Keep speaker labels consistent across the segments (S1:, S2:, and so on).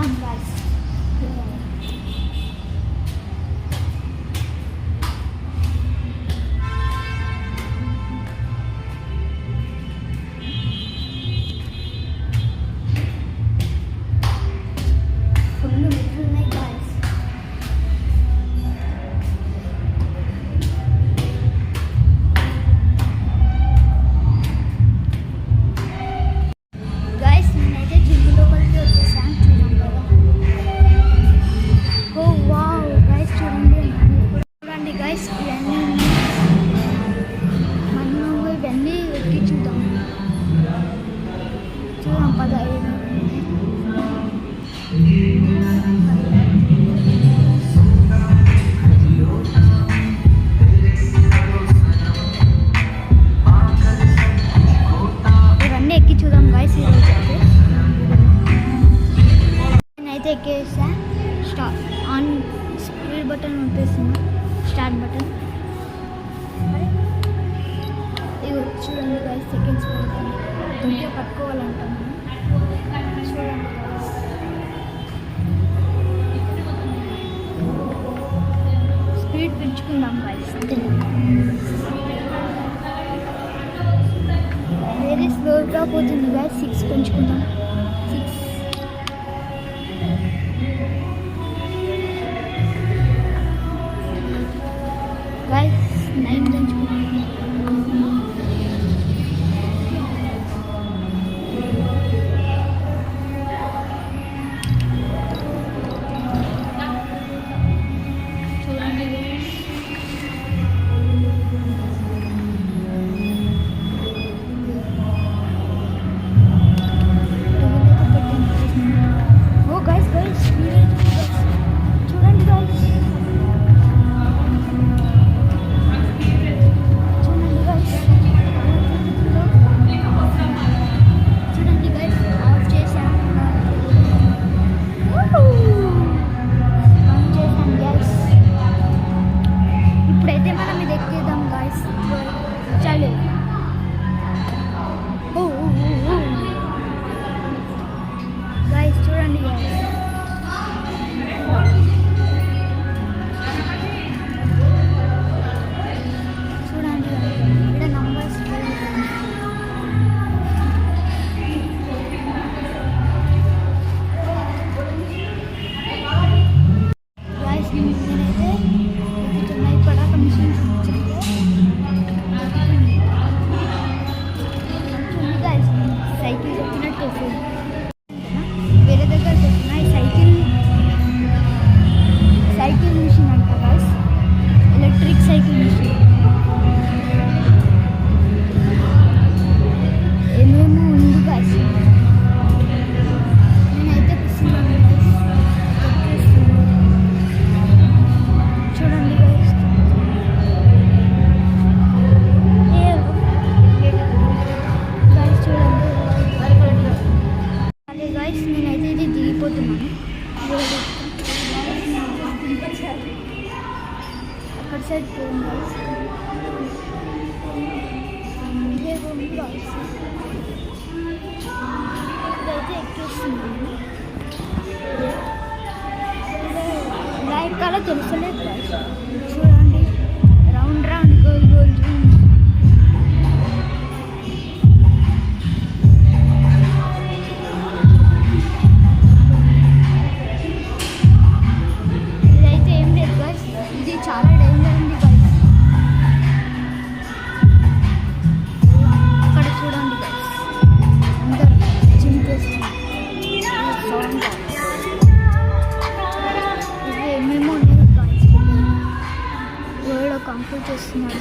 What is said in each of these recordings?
S1: చూద్దాం guys. ఎక్కేసా start on speed button వచ్చేసింది స్టార్ట్ బటన్ ఇది చూడండి గైస్ సెకండ్స్ పడుతుంది ఇంకే పట్టుకోవాలంటాం చూడండి స్పీడ్ పెంచుకుందాం గైస్ వెరీ స్లోగా పోతుంది గైస్ 6 పెంచుకుందాం 6 9 లైవ్ కల తెలుసలేదు చూడండి రౌండ్ రౌండ్ గోల్ గోల్ ఇదైతే ఏం లేదు గైస్ ఇది చాలా డేంజర్ ఉంది గైస్ అక్కడ చూడండి గైస్ అందరు జిమ్ చేస్తున్నారు కంప్లీట్ చేస్తున్నారు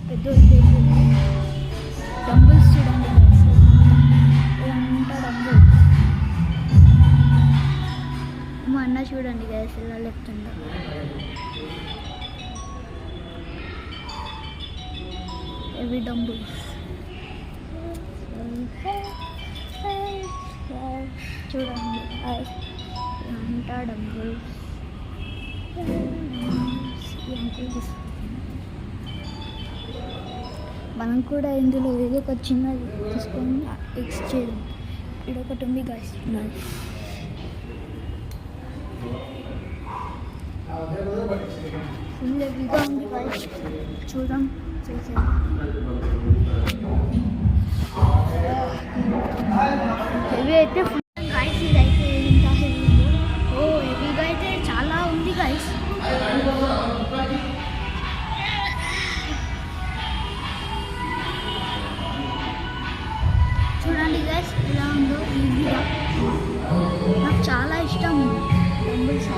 S1: పెద్ద డంబుల్స్ చూడండి ఇదంతా డంబుల్స్ మా అన్న చూడండి గ్యాస్ ఎలా లేపుతుందో heavy dumbbells చూడండి అంతా డంబుల్స్ మనం కూడా ఇందులో ఏదో ఒక చిన్నది తీసుకొని ఎక్స్చేంజ్ ఇక్కడ ఒకటి ఉంది గాయస్ ఫుల్ హెవీగా ఉంది గాయస్ చూద్దాం చేసేది హెవీ అయితే ఫుల్ గాయస్ ఇదైతే ఎంత హెవీ ఉందో ఓ హెవీగా అయితే చాలా ఉంది గాయస్ చూడండి గైస్ ఎలా ఉందో ఈజీగా నాకు చాలా ఇష్టం డంబుల్స్